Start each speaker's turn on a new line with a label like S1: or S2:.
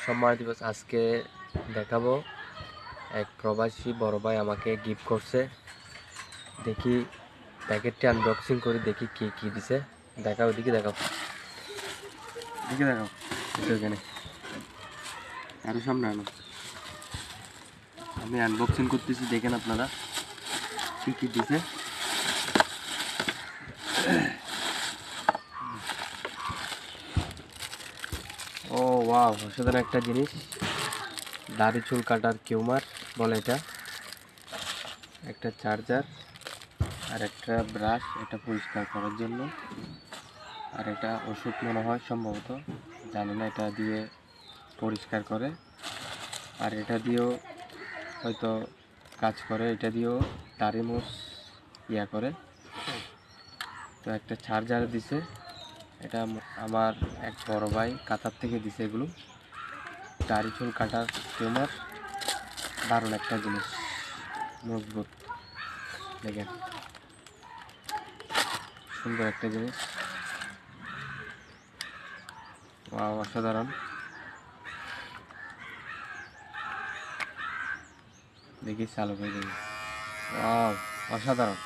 S1: সম্মান দিবস আজকে দেখাবো। এক প্রবাসী বড় ভাই আমাকে গিফট করছে। দেখি প্যাকেটটি আনবক্সিং করে দেখি কি কি দিছে। দেখাও, দিকে দেখাও, দিকে দেখাও। এখানে আরো সামনে আনো। আমি আনবক্সিং করতেছি, দেখেন আপনারা কি কি দিছে। ও ওয়াও, অসাধারণ একটা জিনিস। দাড়ি চুল কাটার কিউমার বলে এটা। একটা চার্জার আর একটা ব্রাশ, এটা পরিষ্কার করার জন্য। আর এটা ওষুধ মনে হয় সম্ভবত, জানি না, এটা দিয়ে পরিষ্কার করে। আর এটা দিয়েও হয়তো কাজ করে, এটা দিয়েও দাড়ি মুছ করে। তো একটা চার্জার দিছে, এটা আমার এক বড় ভাই কাতার থেকে দিছে। এগুলো দাড়ি চুল কাটার টিউমার, দারুণ একটা জিনিস, মজবুত, দেখেন সুন্দর একটা জিনিস। ওয়াও, অসাধারণ। দেখি চালু করে দেখি। ওয়াও, অসাধারণ।